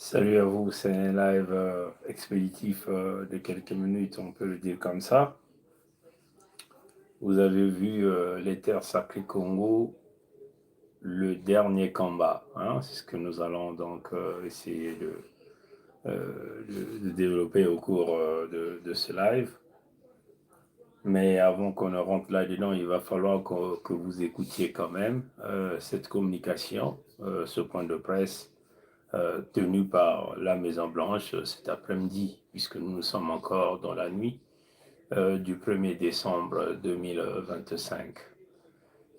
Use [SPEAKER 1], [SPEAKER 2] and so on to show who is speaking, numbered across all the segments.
[SPEAKER 1] Salut à vous, c'est un live expéditif de quelques minutes, on peut le dire comme ça. Vous avez vu les terres sacrées Congo, le dernier combat, hein, c'est ce que nous allons donc essayer de développer au cours de ce live. Mais avant qu'on ne rentre là-dedans, il va falloir que vous écoutiez quand même cette communication, ce point de presse tenu par la Maison Blanche cet après-midi, puisque nous sommes encore dans la nuit du 1er décembre 2025.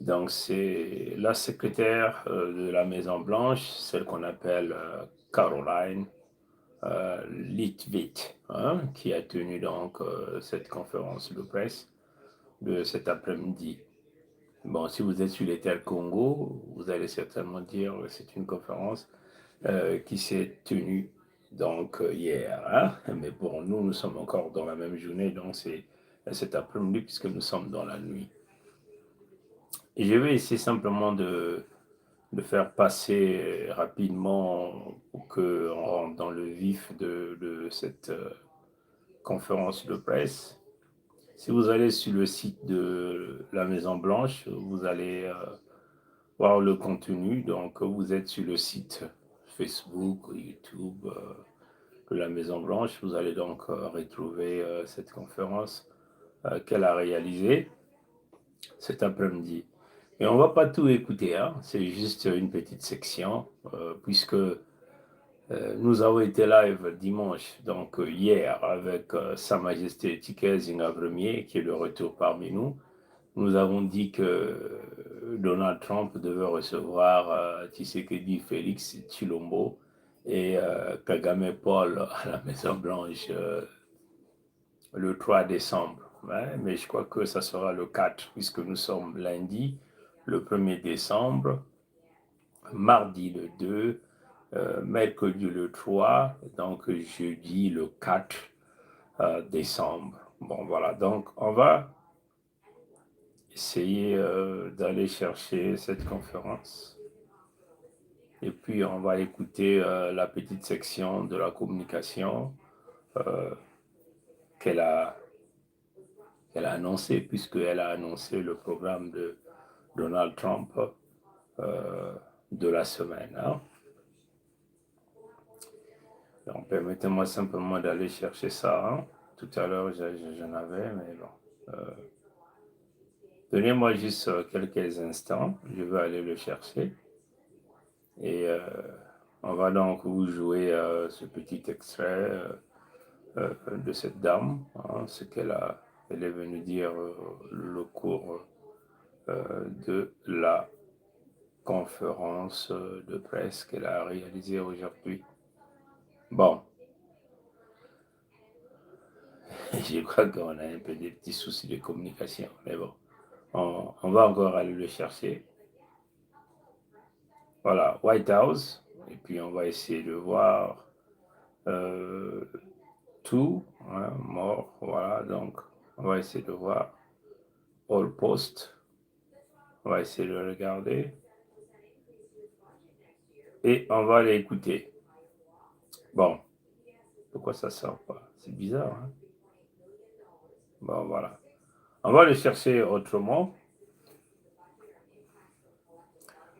[SPEAKER 1] Donc c'est la secrétaire de la Maison Blanche, celle qu'on appelle Caroline Litvit, hein, qui a tenu donc cette conférence de presse de cet après-midi. Bon, si vous êtes sur les terres Congo, vous allez certainement dire que c'est une conférence qui s'est tenue donc hier. Hein? Mais pour nous, nous sommes encore dans la même journée, donc c'est cet après-midi puisque nous sommes dans la nuit. Et je vais essayer simplement de faire passer rapidement pour qu'on rentre dans le vif de cette conférence de presse. Si vous allez sur le site de la Maison Blanche, vous allez voir le contenu. Donc, vous êtes sur le site Facebook, YouTube de la Maison Blanche. Vous allez donc retrouver cette conférence qu'elle a réalisée cet après-midi. Et on ne va pas tout écouter, hein. C'est juste une petite section, puisque nous avons été live dimanche, donc hier, avec Sa Majesté Zinga Premier, qui est de retour parmi nous. Nous avons dit que Donald Trump devait recevoir Tshisekedi Félix Chilombo et Kagame Paul à la Maison Blanche le 3 décembre. Ouais, mais je crois que ça sera le 4, puisque nous sommes lundi, le 1er décembre, mardi le 2, mercredi le 3, donc jeudi le 4 décembre. Bon, voilà, donc on va essayer d'aller chercher cette conférence. Et puis, on va écouter la petite section de la communication euh, qu'elle a, qu'elle a annoncée, puisqu'elle a annoncé le programme de Donald Trump euh, de la semaine. Hein. Donc, permettez-moi simplement d'aller chercher ça. Hein. Tout à l'heure, j'en avais, mais bon. Donnez-moi juste quelques instants. Je vais aller le chercher. Et on va donc vous jouer ce petit extrait de cette dame, hein, ce elle est venue dire le cours de la conférence de presse qu'elle a réalisée aujourd'hui. Bon, je crois qu'on a un peu des petits soucis de communication, mais bon, on va encore aller le chercher. Voilà, White House, et puis on va essayer de voir euh, tout, hein, mort, voilà, donc on va essayer de voir All Post, on va essayer de le regarder, et on va l'écouter. Bon, pourquoi ça sort pas? C'est bizarre, hein? Bon, voilà. On va le chercher autrement.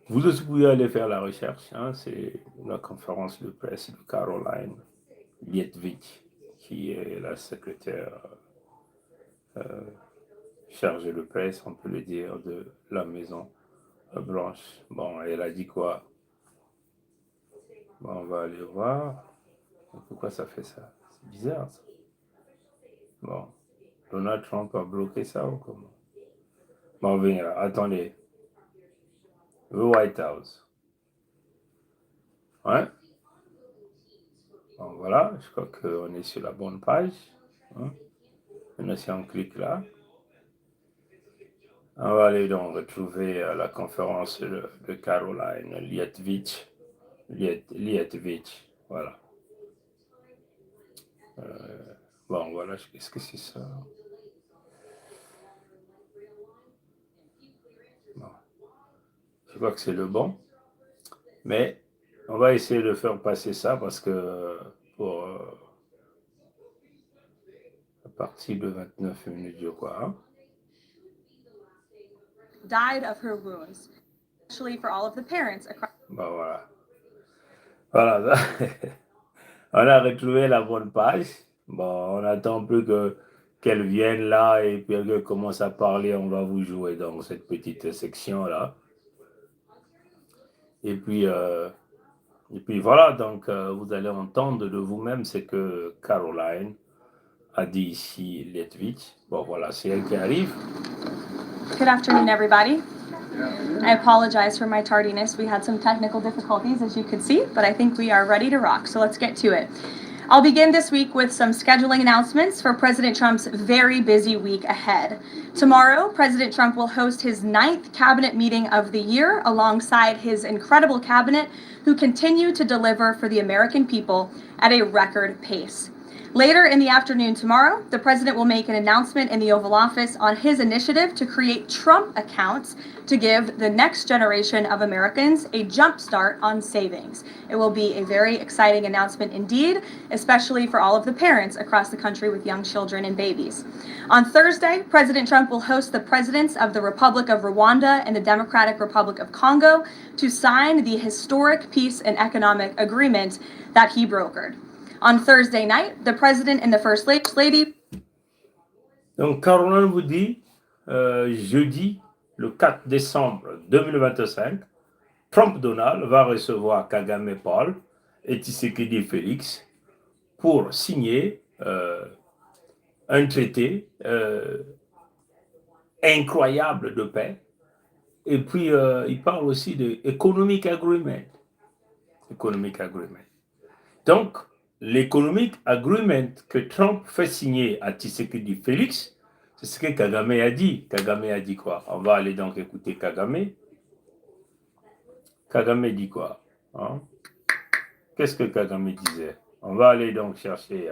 [SPEAKER 1] Vous aussi pouvez aller faire la recherche, hein? C'est la conférence de presse de Caroline Lietvich, qui est la secrétaire chargée de presse, on peut le dire, de la Maison Blanche. Bon, elle a dit quoi? Bon, on va aller voir. Pourquoi ça fait ça? C'est bizarre, ça. Bon, Donald Trump a bloqué ça ou comment? Bon, venez, attendez. The White House. Ouais. Bon, voilà, je crois qu'on est sur la bonne page. Hein? Maintenant, si on clique là, on va aller donc retrouver la conférence de Caroline Lietvich. Lietvich, voilà. Bon, voilà, qu'est-ce que c'est ça? Bon, je crois que c'est le bon, mais On va essayer de faire passer ça parce que pour à partir de 29 minutes, je crois. Hein?
[SPEAKER 2] Died of her wounds, especially for all of the parents across.
[SPEAKER 1] Bah voilà. Voilà. On a retrouvé la bonne page. Bon, on attend plus que qu'elle vienne là et puis qu'elle commence à parler. On va vous jouer dans cette petite section là. Et puis, euh, et puis voilà, donc vous allez entendre de vous-même ce que Caroline a dit ici, Letvich. Bon voilà, c'est elle qui arrive.
[SPEAKER 2] Good afternoon, everybody. I apologize for my tardiness. We had some technical difficulties, as you could see, but I think we are ready to rock. So let's get to it. I'll begin this week with some scheduling announcements for President Trump's very busy week ahead. Tomorrow, President Trump will host his 9th cabinet meeting of the year alongside his incredible cabinet, who continue to deliver for the American people at a record pace. Later in the afternoon tomorrow, the president will make an announcement in the Oval Office on his initiative to create Trump accounts to give the next generation of Americans a jump start on savings. It will be a very exciting announcement indeed, especially for all of the parents across the country with young children and babies. On Thursday, President Trump will host the presidents of the Republic of Rwanda and the Democratic Republic of Congo to sign the historic peace and economic agreement that he brokered. On Thursday night, the president and the first lady.
[SPEAKER 1] Donc, Caroline vous dit, jeudi, le 4 décembre 2025, Trump Donald va recevoir Kagame Paul et Tshisekedi Félix pour signer un traité incroyable de paix. Et puis, il parle aussi de Economic Agreement. Economic Agreement. Donc, l'Economic Agreement que Trump fait signer à Tshisekedi Félix, c'est ce que Kagame a dit. Kagame a dit quoi? On va aller donc écouter Kagame. Kagame dit quoi? Hein? Qu'est-ce que Kagame disait? On va aller donc chercher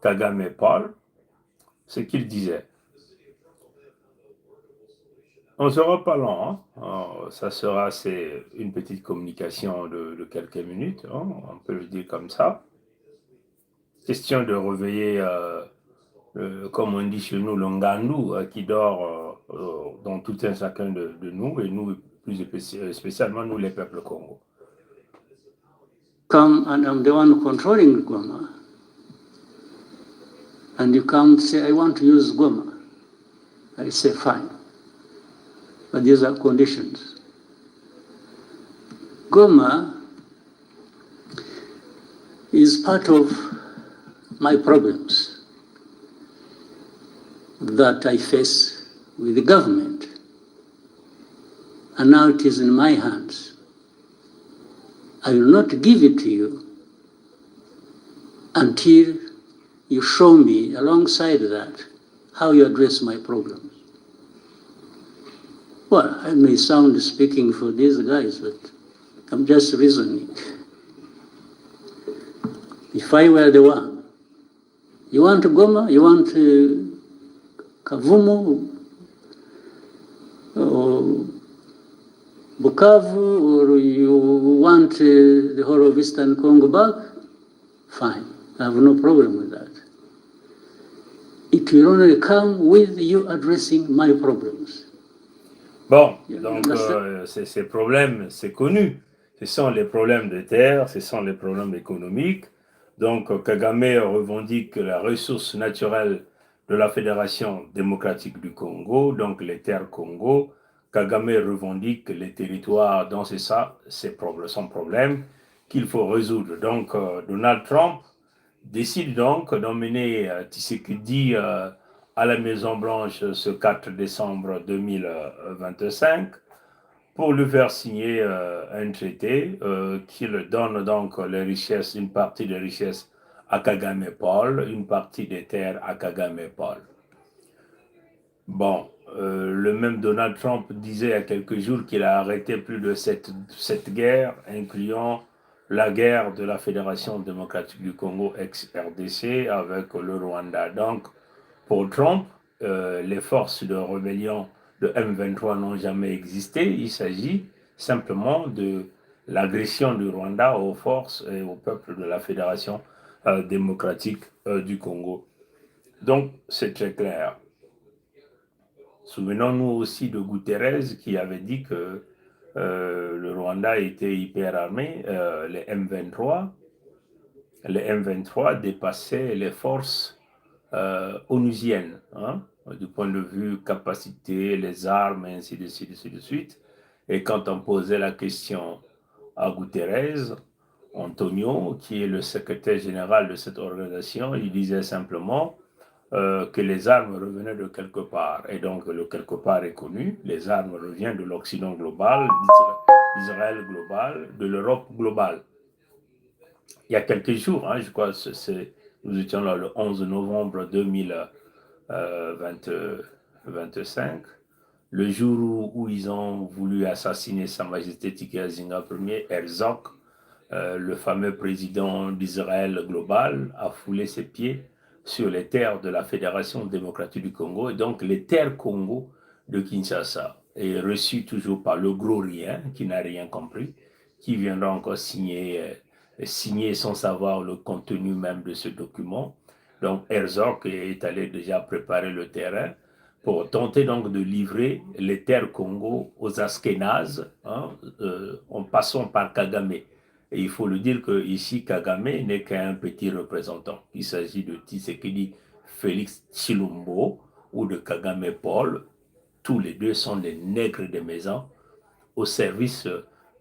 [SPEAKER 1] Kagame Paul, ce qu'il disait. On ne sera pas long, hein? Ça sera une petite communication de quelques minutes, hein? On peut le dire comme ça. Question de réveiller, comme on dit chez nous, l'Ongandou qui dort dans tout un chacun de nous, et nous, plus spécialement nous, les peuples Congo.
[SPEAKER 3] Come and I'm the one controlling Goma. And you come say, I want to use Goma. I say, fine. But these are conditions. Goma is part of my problems that I face with the government. And now it is in my hands. I will not give it to you until you show me, alongside that, how you address my problems. Well, I may sound speaking for these guys, but I'm just reasoning. If I were the one, you want Goma, you want Kavumu, or Bukavu, or you want the whole of Eastern Congo back, fine. I have no problem with that. It will only come with you addressing my problems.
[SPEAKER 1] Bon, donc ces problèmes, c'est connu. Ce sont les problèmes de terre, ce sont les problèmes économiques. Donc Kagame revendique la ressource naturelle de la Fédération démocratique du Congo, donc les terres Congo. Kagame revendique les territoires, donc c'est ça, son problème qu'il faut résoudre. Donc Donald Trump décide donc d'emmener Tshisekedi à la Maison-Blanche ce 4 décembre 2025 pour lui faire signer un traité qui donne donc les richesses, une partie des richesses à Kagame Paul, une partie des terres à Kagame Paul. Bon, le même Donald Trump disait il y a quelques jours qu'il a arrêté plus de cette guerre, incluant la guerre de la Fédération démocratique du Congo ex-RDC avec le Rwanda. Donc, pour Trump, les forces de rébellion de M23 n'ont jamais existé. Il s'agit simplement de l'agression du Rwanda aux forces et au peuple de la Fédération démocratique du Congo. Donc, c'est très clair. Souvenons-nous aussi de Guterres qui avait dit que le Rwanda était hyper armé, les M23 dépassaient les forces onusiennes, hein, du point de vue capacité, les armes, et ainsi de suite, ainsi de suite. Et quand on posait la question à Guterres, Antonio, qui est le secrétaire général de cette organisation, il disait simplement que les armes revenaient de quelque part. Et donc, le quelque part est connu. Les armes reviennent de l'Occident global, d'Israël global, de l'Europe globale. Il y a quelques jours, hein, je crois, nous étions là le 11 novembre 2025, le jour où ils ont voulu assassiner Sa Majesté Tikazinga Ier, Herzog, le fameux président d'Israël global, a foulé ses pieds sur les terres de la Fédération démocratique du Congo, et donc les terres Congo de Kinshasa, et reçu toujours par le gros rien, qui n'a rien compris, qui viendra encore signer sans savoir le contenu même de ce document. Donc Herzog est allé déjà préparer le terrain pour tenter donc de livrer les terres Congo aux Askénazes, hein, en passant par Kagame. Et il faut le dire que ici, Kagame n'est qu'un petit représentant. Il s'agit de Tshisekedi Félix Tshilombo ou de Kagame Paul. Tous les deux sont des nègres de maison au service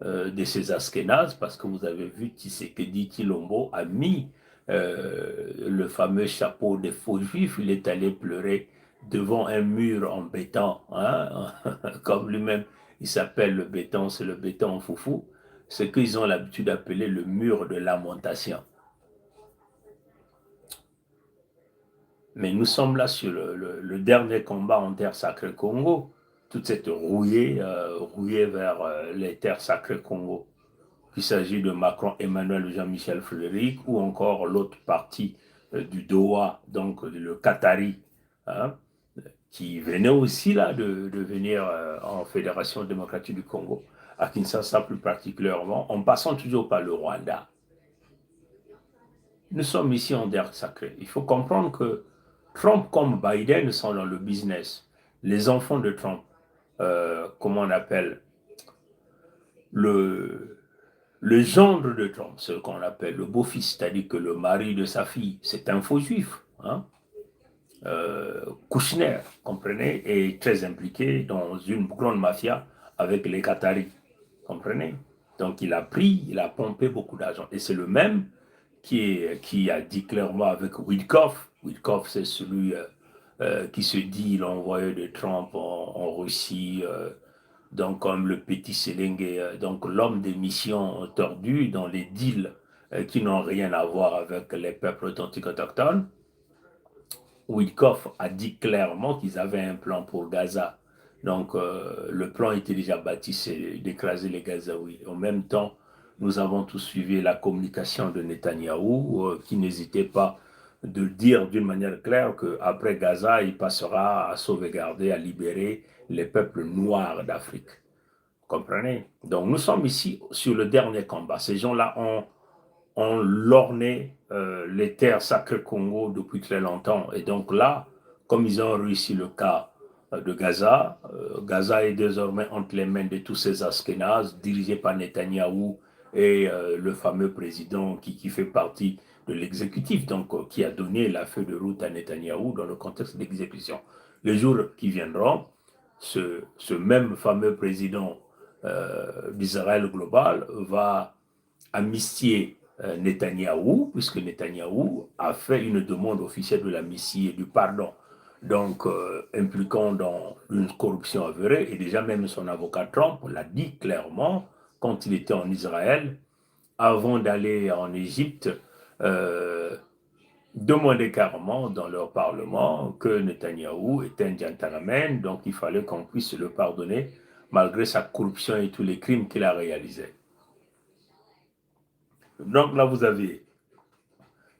[SPEAKER 1] de ces Askénazes, parce que vous avez vu Tshisekedi Tshilombo a mis le fameux chapeau des faux juifs. Il est allé pleurer devant un mur en béton, hein, comme lui-même il s'appelle le béton, c'est le béton en foufou, ce qu'ils ont l'habitude d'appeler le mur de lamentation. Mais nous sommes là sur le dernier combat en terre sacrée Congo, toute cette rouillée vers les terres sacrées Congo. Qu'il s'agit de Macron, Emmanuel, Jean-Michel Frédéric, ou encore l'autre partie du Doha, donc le Qatari, hein, qui venait aussi là de venir en Fédération démocratique du Congo, à Kinshasa plus particulièrement, en passant toujours par le Rwanda. Nous sommes ici en terre sacrée. Il faut comprendre que Trump comme Biden sont dans le business. Les enfants de Trump, comment on appelle, le gendre de Trump, ce qu'on appelle le beau-fils, c'est-à-dire que le mari de sa fille, c'est un faux juif. Hein? Kouchner, comprenez, est très impliqué dans une grande mafia avec les Qataris, comprenez. Donc il a pompé beaucoup d'argent. Et c'est le même qui a dit clairement avec Witkoff. Witkoff, c'est celui qui se dit l'envoyé de Trump en Russie, donc comme le petit Selengue, donc l'homme des missions tordues dans les deals qui n'ont rien à voir avec les peuples authentiques autochtones. Witkoff a dit clairement qu'ils avaient un plan pour Gaza. Donc le plan était déjà bâti, c'est d'écraser les Gazaouis. En même temps, nous avons tous suivi la communication de Netanyahou qui n'hésitait pas de dire d'une manière claire qu'après Gaza, il passera à sauvegarder, à libérer les peuples noirs d'Afrique. Comprenez? Donc nous sommes ici sur le dernier combat. Ces gens-là ont lorné les terres sacrées Congo depuis très longtemps. Et donc là, comme ils ont réussi le cas de Gaza, Gaza est désormais entre les mains de tous ces Askénazes, dirigés par Netanyahou et le fameux président qui fait partie de l'exécutif, donc qui a donné la feuille de route à Netanyahou dans le contexte d'exécution. Les jours qui viendront, ce même fameux président d'Israël global va amnistier Netanyahou, puisque Netanyahou a fait une demande officielle de l'amnistie et du pardon, donc impliquant dans une corruption avérée, et déjà même son avocat Trump l'a dit clairement quand il était en Israël, avant d'aller en Égypte, demander carrément dans leur parlement que Netanyahou était un gentleman, donc il fallait qu'on puisse le pardonner malgré sa corruption et tous les crimes qu'il a réalisés. Donc là, vous avez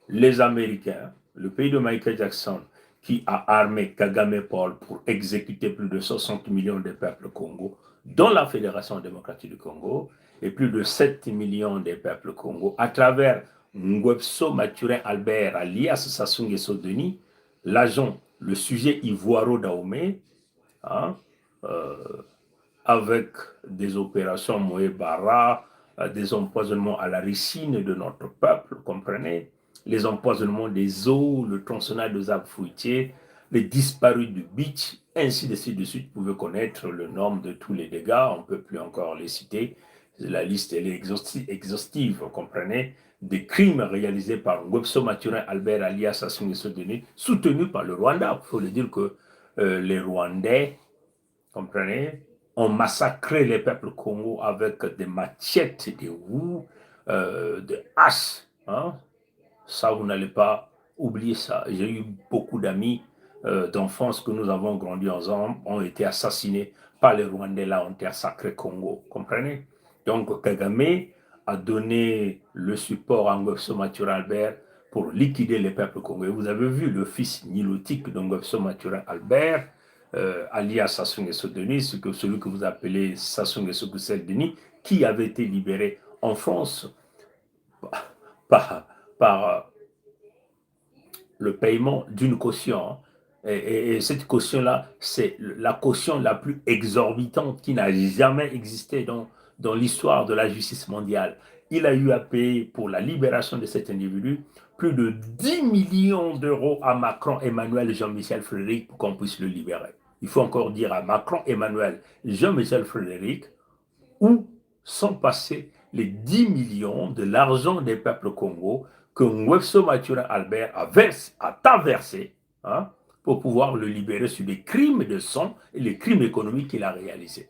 [SPEAKER 1] les Américains, le pays de Michael Jackson, qui a armé Kagame Paul pour exécuter plus de 60 millions de peuples Congo, dans la Fédération démocratique du Congo, et plus de 7 millions de peuples congolais, à travers Ngwebso Mathurin Albert, alias Sassou Nguesso Denis, l'agent, le sujet Ivoiro Dahomey, hein, avec des opérations Moé Bara, des empoisonnements à la ricine de notre peuple, comprenez, les empoisonnements des eaux, le tronçonnage des arbres fruitiers, les disparus du beach, ainsi de suite. Vous pouvez connaître le nombre de tous les dégâts, on ne peut plus encore les citer. La liste elle est exhaustive, vous comprenez, des crimes réalisés par Ngwebso Mathurin Albert alias Sassou Nguesso Denis, soutenu par le Rwanda. Il faut le dire que les Rwandais, comprenez, ont massacré les peuples congolais avec des machettes, des roues, des haches. Hein? Ça, vous n'allez pas oublier ça. J'ai eu beaucoup d'amis d'enfance que nous avons grandi ensemble, ont été assassinés par les Rwandais là, ont été sacré Congo. Comprenez? Donc, Kagame a donné le support à Ngwebso Mathurin Albert pour liquider les peuples congolais. Vous avez vu le fils nilotique de Ngwebso Mathurin Albert, alias Sassou Nguesso Denis, celui que vous appelez Sassou Nguesso Denis, qui avait été libéré en France par le paiement d'une caution. Et cette caution-là, c'est la caution la plus exorbitante qui n'a jamais existé dans l'histoire de la justice mondiale. Il a eu à payer pour la libération de cet individu plus de 10 millions d'euros à Macron, Emmanuel, Jean-Michel Frédéric pour qu'on puisse le libérer. Il faut encore dire à Macron, Emmanuel, Jean-Michel Frédéric, où sont passés les 10 millions de l'argent des peuples Congo que Ngwebso Mathurin Albert a versé, hein, pour pouvoir le libérer sur les crimes de sang et les crimes économiques qu'il a réalisés.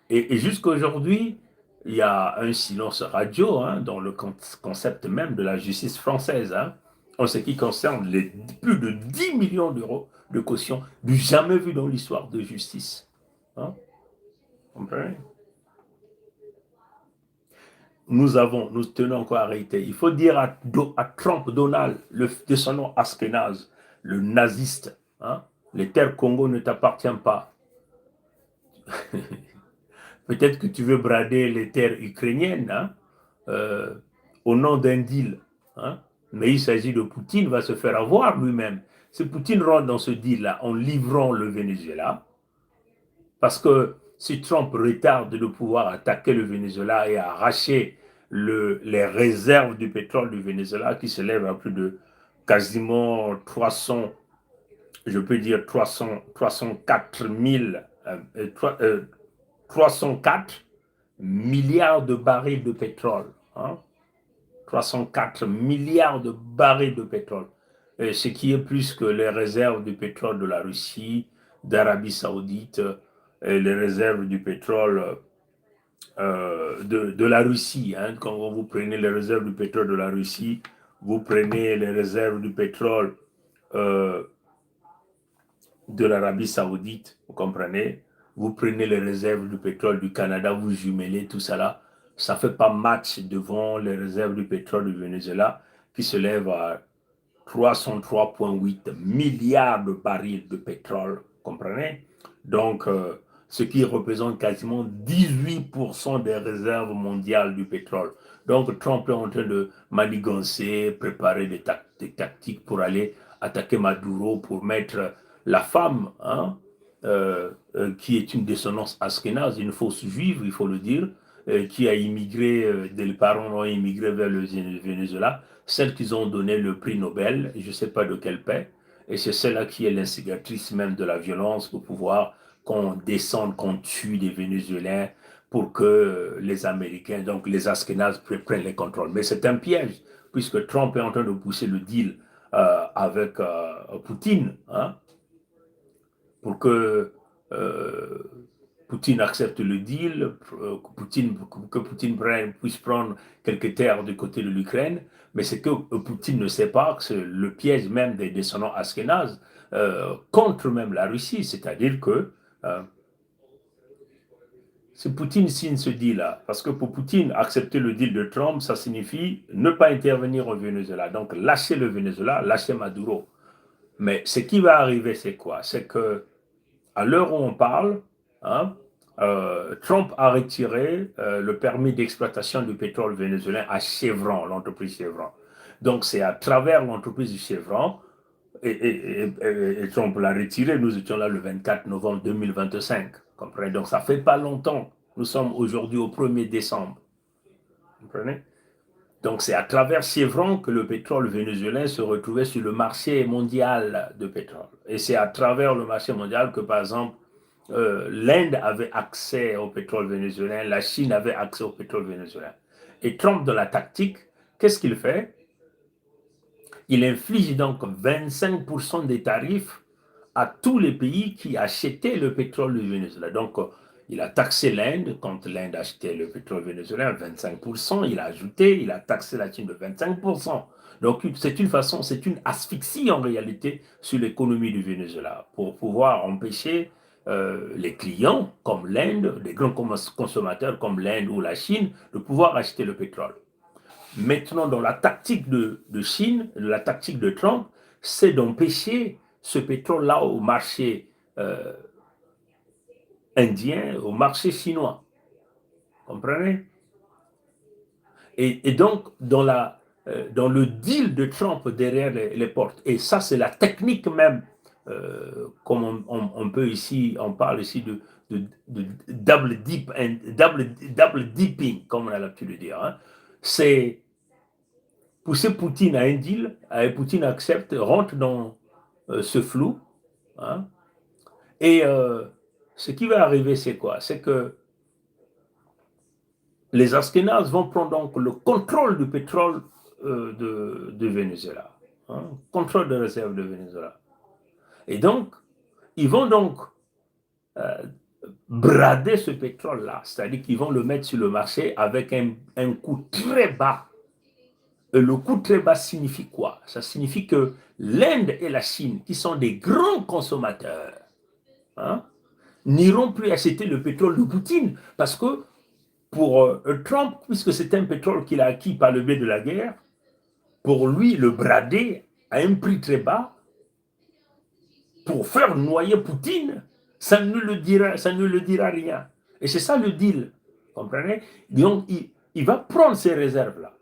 [SPEAKER 1] Et jusqu'à aujourd'hui, il y a un silence radio hein, dans le concept même de la justice française, hein, en ce qui concerne les plus de 10 millions d'euros de caution du jamais vu dans l'histoire de justice. Hein. Comprenez? Nous tenons encore à réitérer. Il faut dire à Trump Donald, de son nom Askenaz, le naziste, hein, les terres Congo ne t'appartiennent pas. Peut-être que tu veux brader les terres ukrainiennes hein, au nom d'un deal. Hein, mais il s'agit de Poutine, va se faire avoir lui-même. Si Poutine rentre dans ce deal-là en livrant le Venezuela, parce que si Trump retarde de pouvoir attaquer le Venezuela et arracher les réserves du pétrole du Venezuela qui s'élèvent à plus de quasiment 300, je peux dire 304 milliards de barils de pétrole. Hein? 304 milliards de barils de pétrole. Ce qui est plus que les réserves du pétrole de la Russie, d'Arabie Saoudite, et les réserves du pétrole de la Russie. Hein. Quand vous prenez les réserves du pétrole de la Russie, vous prenez les réserves du pétrole de l'Arabie Saoudite, vous comprenez? Vous prenez les réserves du pétrole du Canada, vous jumelez tout ça là, ça ne fait pas match devant les réserves du pétrole du Venezuela qui se lèvent à 303,8 milliards de barils de pétrole, comprenez? Donc, ce qui représente quasiment 18% des réserves mondiales du pétrole. Donc, Trump est en train de manigancer, préparer des tactiques pour aller attaquer Maduro, pour mettre la femme, hein, qui est une descendance askénaze, une fausse juive, il faut le dire, qui a immigré, les parents ont immigré vers le Venezuela, celle qu'ils ont donné le prix Nobel, je ne sais pas de quel paix, et c'est celle-là qui est l'instigatrice même de la violence pour pouvoir qu'on descende, qu'on tue des Vénézuéliens pour que les Américains, donc les Askénazes, prennent les contrôles. Mais c'est un piège, puisque Trump est en train de pousser le deal avec Poutine, hein, pour que Poutine accepte le deal, que Poutine puisse prendre quelques terres du côté de l'Ukraine, mais c'est que Poutine ne sait pas que c'est le piège même des descendants askénazes contre même la Russie, c'est-à-dire que si Poutine signe ce deal-là, parce que pour Poutine, accepter le deal de Trump, ça signifie ne pas intervenir au Venezuela, donc lâcher le Venezuela, lâcher Maduro. Mais ce qui va arriver, c'est quoi? C'est que à l'heure où on parle, hein, Trump a retiré le permis d'exploitation du pétrole vénézuélien à Chevron, l'entreprise Chevron. Donc c'est à travers l'entreprise Chevron, et Trump l'a retiré, nous étions là le 24 novembre 2025, comprenez? Donc ça fait pas longtemps, nous sommes aujourd'hui au 1er décembre, comprenez? Donc c'est à travers Chevron que le pétrole vénézuélien se retrouvait sur le marché mondial de pétrole. Et c'est à travers le marché mondial que, par exemple, l'Inde avait accès au pétrole vénézuélien, la Chine avait accès au pétrole vénézuélien. Et Trump, dans la tactique, qu'est-ce qu'il fait? Il inflige donc 25% des tarifs à tous les pays qui achetaient le pétrole du Venezuela. Donc, il a taxé l'Inde quand l'Inde achetait le pétrole vénézuélien à 25%. Il a taxé la Chine de 25%. Donc, c'est une façon, c'est une asphyxie en réalité sur l'économie du Venezuela pour pouvoir empêcher les clients comme l'Inde, les grands consommateurs comme l'Inde ou la Chine, de pouvoir acheter le pétrole. Maintenant, dans la tactique de Chine, la tactique de Trump, c'est d'empêcher ce pétrole-là au marché indien, au marché chinois. Comprenez? Et donc, dans le deal de Trump derrière les portes, et ça, c'est la technique même, comme on peut ici, on parle ici de double dipping, comme on a l'habitude de dire. Hein. C'est pousser Poutine à un deal, Poutine accepte, rentre dans ce flou. Hein, et ce qui va arriver, c'est quoi? C'est que les Ashkénazes vont prendre donc le contrôle du pétrole de Venezuela, hein, contrôle des réserves de Venezuela. Et donc, ils vont donc brader ce pétrole-là, c'est-à-dire qu'ils vont le mettre sur le marché avec un coût très bas. Et le coût très bas signifie quoi? Ça signifie que l'Inde et la Chine, qui sont des grands consommateurs, hein, n'iront plus acheter le pétrole de Poutine parce que pour Trump, puisque c'est un pétrole qu'il a acquis par le biais de la guerre, pour lui, le brader à un prix très bas pour faire noyer Poutine, ça ne le dira rien. Et c'est ça le deal, comprenez? Donc, il va prendre ces réserves-là,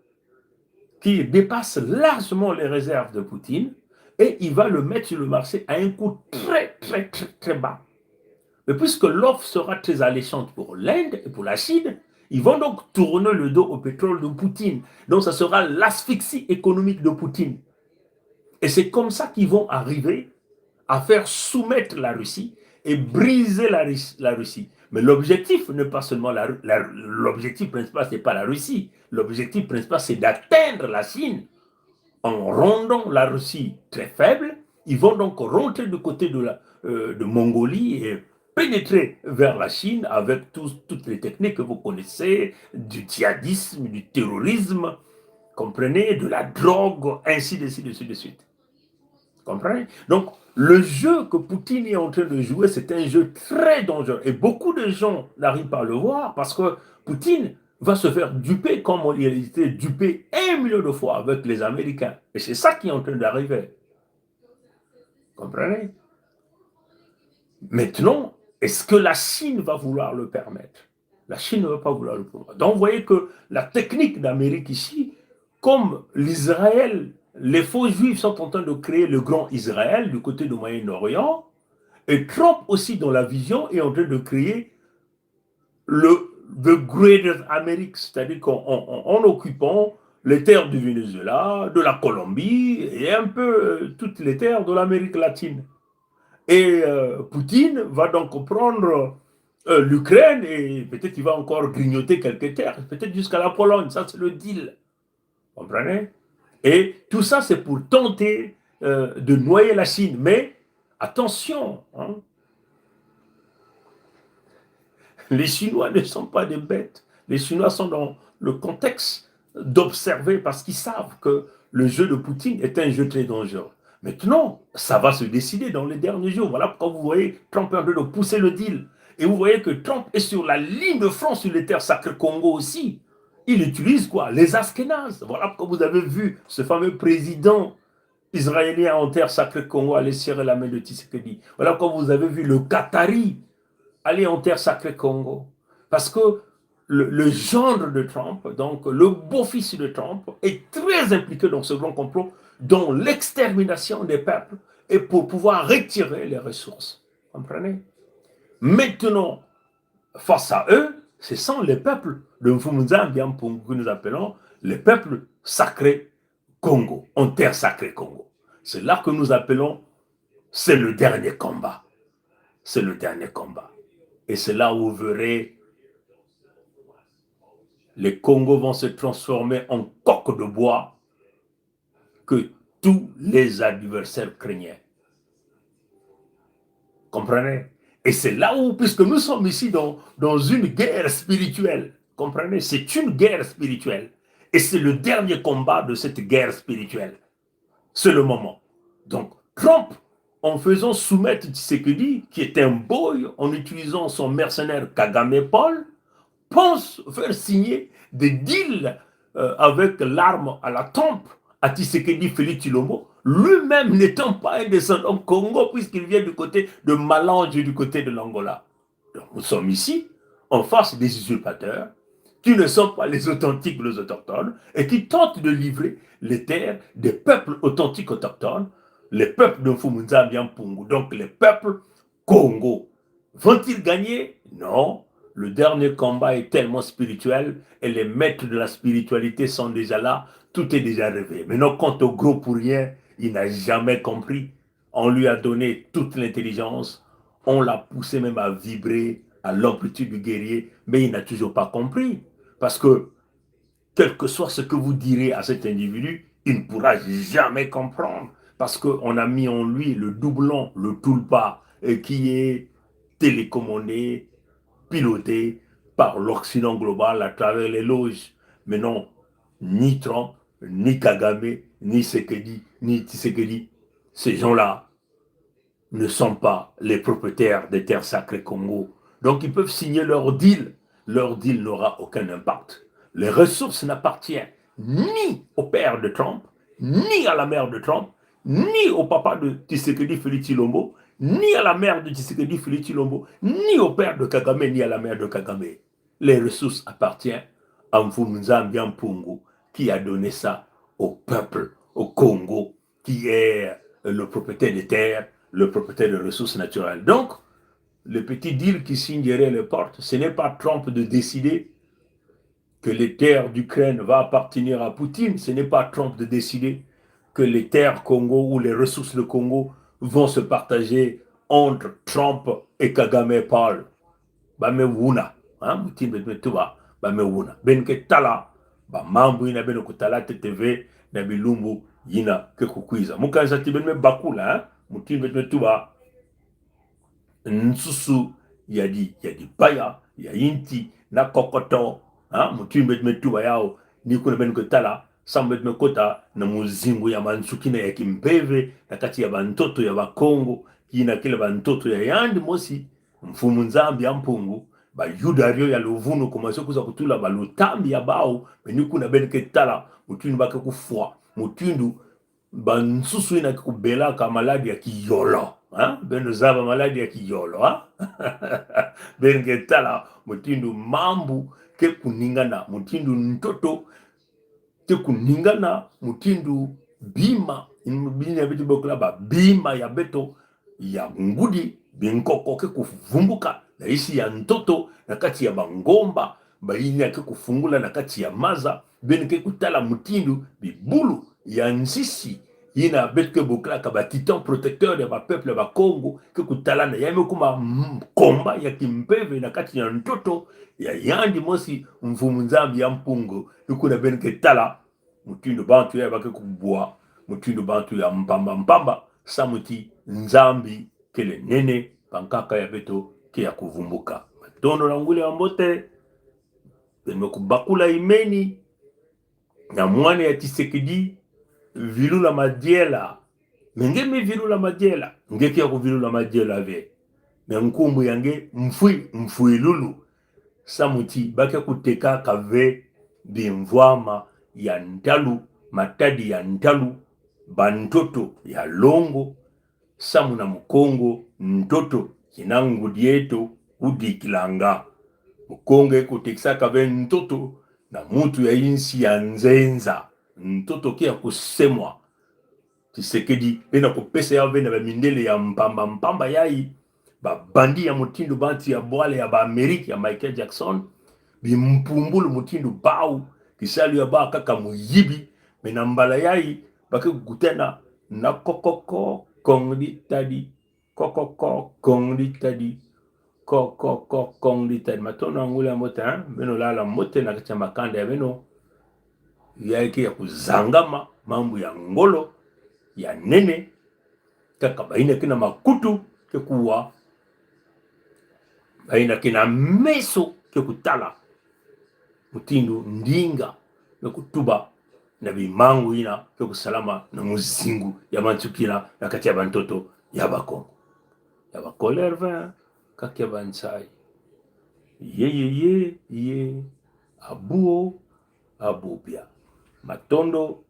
[SPEAKER 1] qui dépassent largement les réserves de Poutine, et il va le mettre sur le marché à un coût très, très, très, très bas. Mais puisque l'offre sera très alléchante pour l'Inde et pour la Chine, ils vont donc tourner le dos au pétrole de Poutine. Donc, ça sera l'asphyxie économique de Poutine. Et c'est comme ça qu'ils vont arriver à faire soumettre la Russie et briser la Russie. Mais l'objectif n'est pas seulement l'objectif principal, c'est pas la Russie. L'objectif principal, c'est d'atteindre la Chine en rendant la Russie très faible. Ils vont donc rentrer du côté de Mongolie et pénétrer vers la Chine avec toutes les techniques que vous connaissez, du djihadisme, du terrorisme, comprenez, de la drogue, ainsi de suite. Comprenez? Donc, le jeu que Poutine est en train de jouer, c'est un jeu très dangereux. Et beaucoup de gens n'arrivent pas à le voir parce que Poutine va se faire duper comme il a été dupé 1 million de fois avec les Américains. Et c'est ça qui est en train d'arriver. Comprenez? Maintenant, est-ce que la Chine va vouloir le permettre? La Chine ne va pas vouloir le permettre. Donc, vous voyez que la technique d'Amérique ici, comme l'Israël, les faux juifs sont en train de créer le grand Israël du côté du Moyen-Orient, et Trump aussi dans la vision est en train de créer the Greater America, c'est-à-dire qu'en occupant les terres du Venezuela, de la Colombie et un peu toutes les terres de l'Amérique latine. Et Poutine va donc prendre l'Ukraine et peut-être il va encore grignoter quelques terres, peut-être jusqu'à la Pologne, ça c'est le deal. Vous comprenez? Et tout ça c'est pour tenter de noyer la Chine. Mais attention, hein, les Chinois ne sont pas des bêtes. Les Chinois sont dans le contexte d'observer parce qu'ils savent que le jeu de Poutine est un jeu très dangereux. Maintenant, ça va se décider dans les derniers jours. Voilà pourquoi vous voyez Trump est en train de pousser le deal. Et vous voyez que Trump est sur la ligne de front sur les terres sacrées Congo aussi. Il utilise quoi? Les Ashkénazes. Voilà pourquoi vous avez vu ce fameux président israélien en terre sacrée Congo aller serrer la main de Tshisekedi. Voilà pourquoi vous avez vu le Qatari aller en terre sacrée Congo. Parce que le gendre de Trump, donc le beau-fils de Trump, est très impliqué dans ce grand complot, dans l'extermination des peuples et pour pouvoir retirer les ressources. Comprenez? Maintenant, face à eux, ce sont les peuples de Mfumunza que nous appelons les peuples sacrés Congo, en terre sacrée Congo. C'est là que nous appelons, c'est le dernier combat. C'est le dernier combat. Et c'est là où vous verrez les Congos vont se transformer en coque de bois que tous les adversaires craignaient. Comprenez? Et c'est là où, puisque nous sommes ici dans une guerre spirituelle, comprenez? C'est une guerre spirituelle. Et c'est le dernier combat de cette guerre spirituelle. C'est le moment. Donc, Trump, en faisant soumettre Tshisekedi, qui est un boy, en utilisant son mercenaire Kagame Paul, pense faire signer des deals avec l'arme à la tempe à Tshisekedi Félix Tshilombo, lui-même n'étant pas un descendant Congo, puisqu'il vient du côté de Malange et du côté de l'Angola. Donc nous sommes ici, en face des usurpateurs, qui ne sont pas les authentiques, les autochtones, et qui tentent de livrer les terres des peuples authentiques autochtones, les peuples de Mfumunza Mpungu, donc les peuples Congo. Vont-ils gagner? Non. Le dernier combat est tellement spirituel et les maîtres de la spiritualité sont déjà là, tout est déjà rêvé. Maintenant, quant au gros pour rien, il n'a jamais compris. On lui a donné toute l'intelligence, on l'a poussé même à vibrer à l'amplitude du guerrier, mais il n'a toujours pas compris. Parce que, quel que soit ce que vous direz à cet individu, il ne pourra jamais comprendre. Parce qu'on a mis en lui le doublon, le tulpa, qui est télécommandé, piloté par l'Occident global à travers les loges. Mais non, ni Trump, ni Kagame, ni Sekedi, ni Tshisekedi, ces gens-là ne sont pas les propriétaires des terres sacrées Congo. Donc ils peuvent signer leur deal. Leur deal n'aura aucun impact. Les ressources n'appartiennent ni au père de Trump, ni à la mère de Trump, ni au papa de Tshisekedi Félix Tshilombo, ni à la mère de Tshisekedi Félix Tshilombo, ni au père de Kagame, ni à la mère de Kagame. Les ressources appartiennent à Mfumunza Mpungu, qui a donné ça au peuple, au Congo, qui est le propriétaire des terres, le propriétaire des ressources naturelles. Donc, le petit deal qui signe derrière les portes, ce n'est pas Trump de décider que les terres d'Ukraine vont appartenir à Poutine, ce n'est pas Trump de décider que les terres Congo ou les ressources de Congo vont se partager entre Trump et Kagame Paul. Bame wuna, Poutine betuba, bame wuna. Ben ke tala, ba mambu ina ben kutala TTV na bilumbu yina ke kukwiza. Mukanza tiben me bakula, Poutine betuba nsusu yadi baya, ya inti na kokoto, Poutine betuba yao ni kuna ben kutala. Sambet mekota na muzingu ya mansukina ya kimbeve na kati ya bantoto ya bakongo kina kile bantoto ya yandi mosi Mfumunza Mpungu ba yudario ya lovunu komanso kuza kutula balutambi ya bao meniku na benke tala mutundu bake kufwa mutundu bansusu ina kubela ka maladi ya kiyolo beno zaba maladi ya kiyolo benke tala mutundu mambu ke kuningana mutundu ntoto te kuningana mutindu bima inubini bitu boklaba bima ya beto ya ngudi binkoko ke kuvumbuka na isi ya ntoto na kati ya bangomba baini ke kufungula na kati ya maza benke kutala mutindu bibulu ya nsisi ina betke boklaka ba titan protecteur ya ba peuple ba Congo ke kutala na yame kuma komba ya kimpeve na kati ya ntoto ya yandi mosi Mfumunza Mpungu kuna benke tala mutindu bantu ya bake kubwa mutindu bantu ya mpamba samuti nzambi kele nene pankaka ya beto ke ya kuvumbuka matono na ngule wa mbote benme kubakula imeni na mwane ya Tshisekedi vilula madiela mengeme vilula madiela ngeki ya kuvilula madiela ve menkumbu yange mfui lulu samuti bake kuteka kave bimvwama ya ndalu matadi ya ndalu bantoto ya longo samu na mukongo ntoto kinangu dieto udikilanga mukonge kutekisaka ve ntoto na mutu ya insi ya nzenza ntoto kia kusemwa Tshisekedi bena kopesa ya bena bamindele ya mpamba yai babandi ya mutindo banti ya bwale ya Amerika ya Michael Jackson bimpumbulu mutindo bau kisali ya ba kaka muyibi mena mbala yai bakugutena na kokoko kongdi tadi kokoko kongdi tadi kokoko kongdi tadi matono angula mota beno lala mote na kacha makanda ya beno yake ya kuzangama mambo ya ngolo ya nene kaka baina kina makutu ke kuwa baina kina meso ke kutala mutindo ndinga na kutuba na bimangu ina ke kusalama na muzingu ya mantukila na kati ya bantoto ya bakongo ya bakolerva kaki ya bansai ye abuo abubia matondo